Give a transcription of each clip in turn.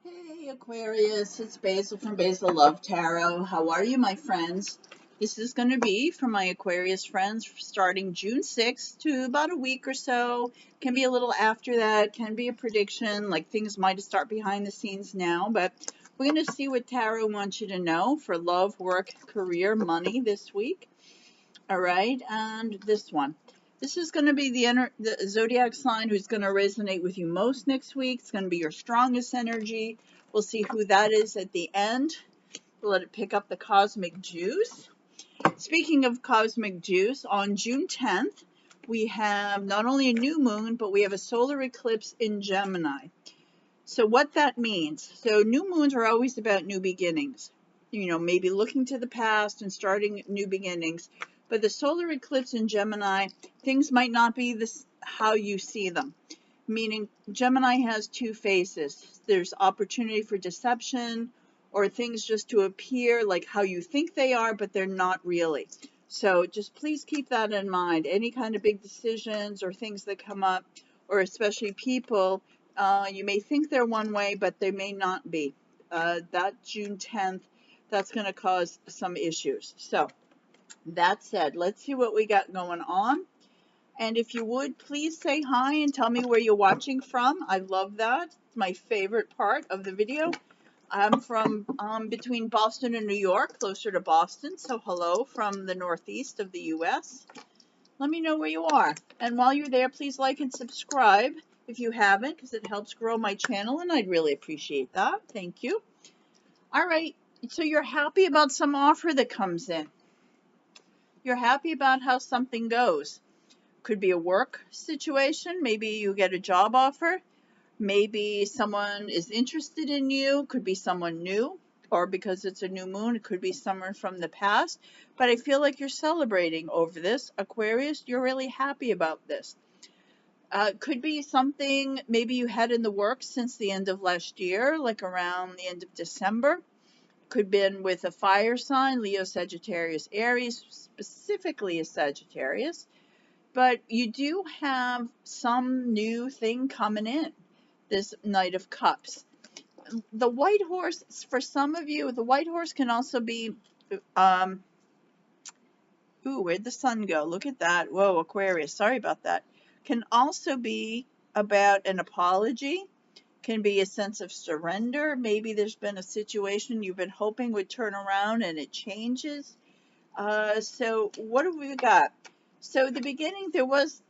Hey Aquarius, it's Basil from Basil Love Tarot. How are you, my friends? This is going to be for my Aquarius friends starting June 6th to about a week or so. Can be a little after that, can be a prediction, like things might start behind the scenes now, but we're going to see what Tarot wants you to know for love, work, career, money this week. All right, and this one. This is going to be the zodiac sign who's going to resonate with you most next week. It's going to be your strongest energy. We'll see who that is at the end. We'll let it pick up the cosmic juice. Speaking of cosmic juice, on June 10th, we have not only a new moon, but we have a solar eclipse in Gemini. So what that means, so new moons are always about new beginnings. You know, maybe looking to the past and starting new beginnings. But the solar eclipse in Gemini, things might not be this how you see them. Meaning Gemini has two faces. There's opportunity for deception or things just to appear like how you think they are, but they're not really. So just please keep that in mind. Any kind of big decisions or things that come up, or especially people, you may think they're one way, but they may not be. That June 10th, that's going to cause some issues. So that said, let's see what we got going on. And if you would, please say hi and tell me where you're watching from. I love that. It's my favorite part of the video. I'm from between Boston and New York, closer to Boston. So hello from the northeast of the U.S. Let me know where you are. And while you're there, please like and subscribe if you haven't, because it helps grow my channel, and I'd really appreciate that. Thank you. All right. So you're happy about some offer that comes in. You're happy about how something goes. Could be a work situation. Maybe you get a job offer. Maybe someone is interested in you. Could be someone new, or because it's a new moon, it could be someone from the past. But I feel like you're celebrating over this. Aquarius, you're really happy about this. Could be something maybe you had in the works since the end of last year, like around the end of December. Could be with a fire sign, Leo, Sagittarius, Aries, specifically a Sagittarius. But you do have some new thing coming in, this Knight of Cups. The white horse, for some of you, the white horse can also be, where'd the sun go? Look at that. Whoa, Aquarius, sorry about that. Can also be about an apology, can be a sense of surrender. Maybe there's been a situation you've been hoping would turn around and it changes. So what have we got? So the beginning, there was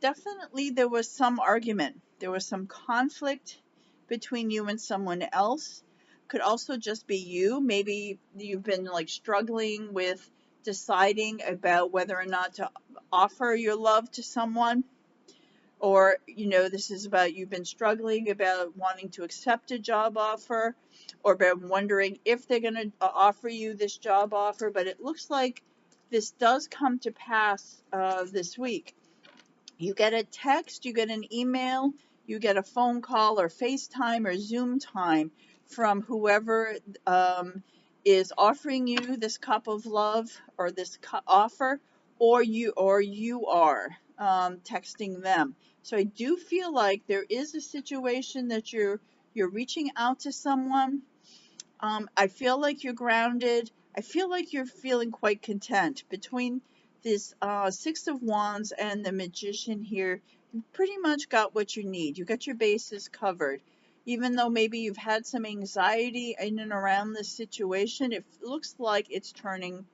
some argument. There was some conflict between you and someone else. Could also just be you. Maybe you've been like struggling with deciding about whether or not to offer your love to someone. Or, you know, this is about you've been struggling about wanting to accept a job offer, or about wondering if they're going to offer you this job offer. But it looks like this does come to pass this week. You get a text, you get an email, you get a phone call or FaceTime or Zoom time from whoever is offering you this cup of love or this offer, or you are texting them. So I do feel like there is a situation that you're reaching out to someone. I feel like you're grounded. I feel like you're feeling quite content. Between this Six of Wands and the Magician here, you pretty much got what you need. You got your bases covered. Even though maybe you've had some anxiety in and around this situation, it looks like it's turning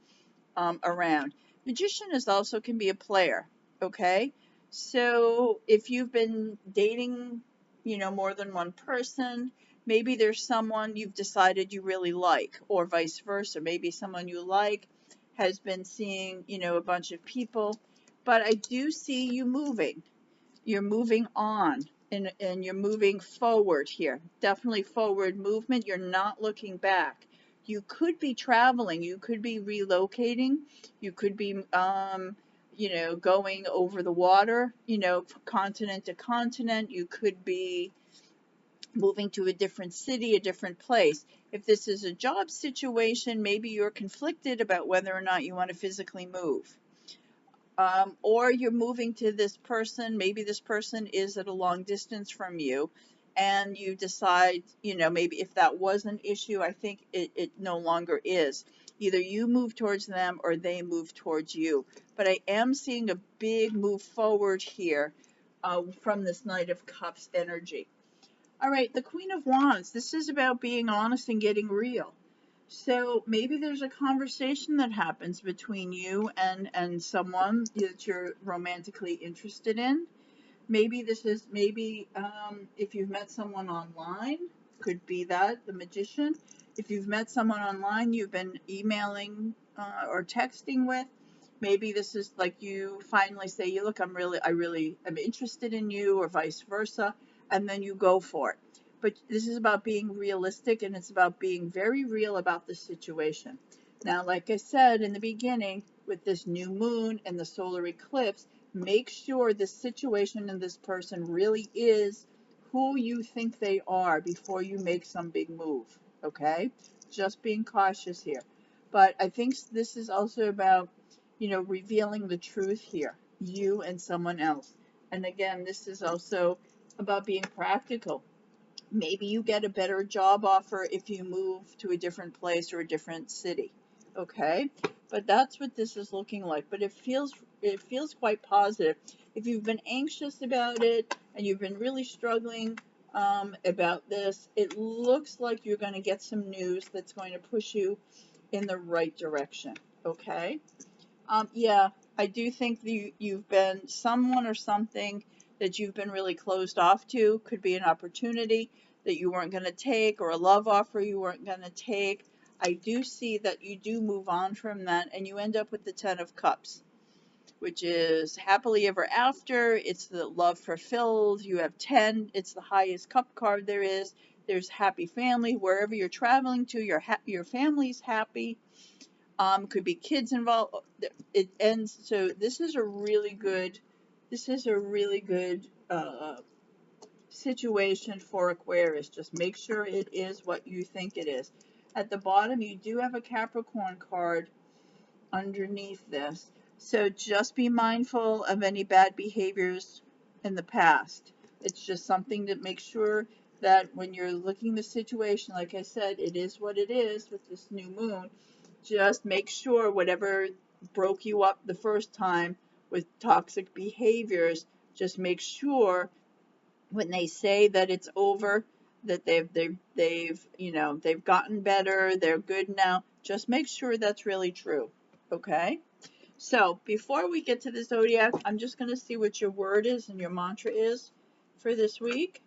around. Magician is also can be a player, okay? So if you've been dating, you know, more than one person, maybe there's someone you've decided you really like, or vice versa. Maybe someone you like has been seeing, you know, a bunch of people. But I do see you moving. You're moving on, and you're moving forward here. Definitely forward movement. You're not looking back. You could be traveling. You could be relocating. You could be, you know, going over the water, you know, continent to continent. You could be moving to a different city, a different place. If this is a job situation, maybe you're conflicted about whether or not you want to physically move. Or you're moving to this person, maybe this person is at a long distance from you, and you decide, you know, maybe if that was an issue, I think it no longer is. Either you move towards them or they move towards you. But I am seeing a big move forward here from this Knight of Cups energy. All right, the Queen of Wands. This is about being honest and getting real. So maybe there's a conversation that happens between you and someone that you're romantically interested in. Maybe this is, maybe if you've met someone online, could be that, the Magician. If you've met someone online you've been emailing or texting with, maybe this is like you finally say, you look, I really am interested in you, or vice versa, and then you go for it. But this is about being realistic, and it's about being very real about the situation. Now, like I said in the beginning, with this new moon and the solar eclipse, make sure this situation and this person really is who you think they are before you make some big move, okay? Just being cautious here. But I think this is also about, you know, revealing the truth here, you and someone else. And again, this is also about being practical. Maybe you get a better job offer if you move to a different place or a different city, okay? But that's what this is looking like. But it feels quite positive. If you've been anxious about it and you've been really struggling about this, it looks like you're going to get some news that's going to push you in the right direction, okay? Yeah, I do think you've been someone or something that you've been really closed off to. Could be an opportunity that you weren't going to take, or a love offer you weren't going to take. I do see that you do move on from that, and you end up with the Ten of Cups, which is happily ever after. It's the love fulfilled. You have 10. It's the highest cup card there is. There's happy family. Wherever you're traveling to, your family's happy. Could be kids involved. It ends. So this is a really good. This is a really good situation for Aquarius. Just make sure it is what you think it is. At the bottom, you do have a Capricorn card underneath this. So just be mindful of any bad behaviors in the past. It's just something to make sure that when you're looking the situation, like I said, it is what it is with this new moon. Just make sure whatever broke you up the first time with toxic behaviors, just make sure when they say that it's over, that they've gotten better, they're good now. Just make sure that's really true. Okay? So before we get to the zodiac, I'm just going to see what your word is and your mantra is for this week.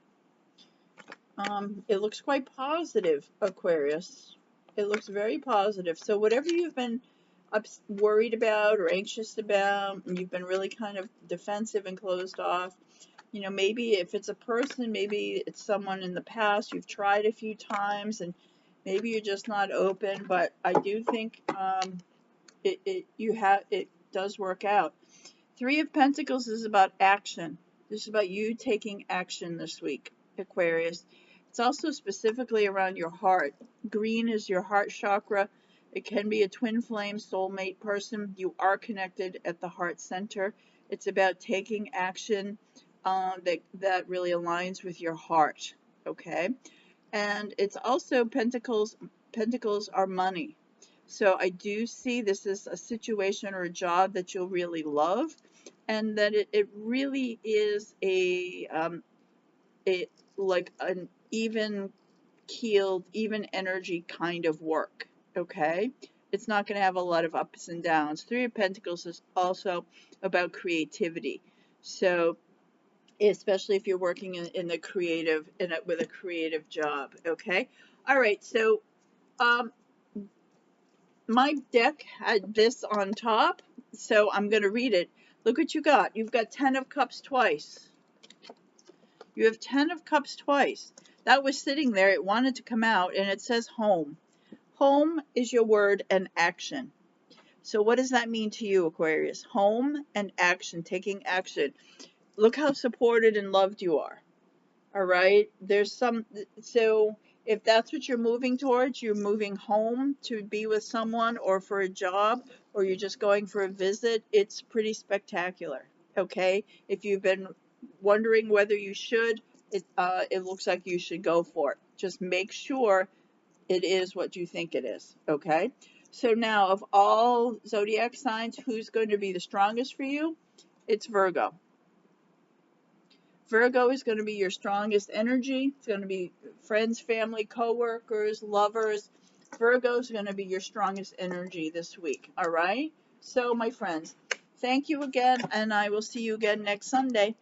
It looks quite positive, Aquarius. It looks very positive. So whatever you've been worried about or anxious about, and you've been really kind of defensive and closed off, you know, maybe if it's a person, maybe it's someone in the past you've tried a few times, and maybe you're just not open. But I do think it does work out. Three of Pentacles is about action. This is about you taking action this week, Aquarius. It's also specifically around your heart. Green is your heart chakra. It can be a twin flame soulmate person. You are connected at the heart center. It's about taking action that really aligns with your heart. Okay? And it's also Pentacles. Pentacles are money. So I do see this is a situation or a job that you'll really love, and that it really is like an even keeled, even energy kind of work. Okay? It's not going to have a lot of ups and downs. Three of Pentacles is also about creativity. So especially if you're working in the creative, with a creative job. Okay? All right. So my deck had this on top, so I'm going to read it. Look what you got. You've got 10 of Cups twice. You have 10 of Cups twice. That was sitting there. It wanted to come out, and it says home. Home is your word and action. So what does that mean to you, Aquarius? Home and action, taking action. Look how supported and loved you are. All right? So if that's what you're moving towards, you're moving home to be with someone or for a job, or you're just going for a visit, it's pretty spectacular. Okay? If you've been wondering whether you should it looks like you should go for it. Just make sure it is what you think it is, okay? So now, of all zodiac signs, who's going to be the strongest for you? It's Virgo. Virgo is going to be your strongest energy. It's going to be friends, family, co-workers, lovers. Virgo is going to be your strongest energy this week, all right? So, my friends, thank you again, and I will see you again next Sunday.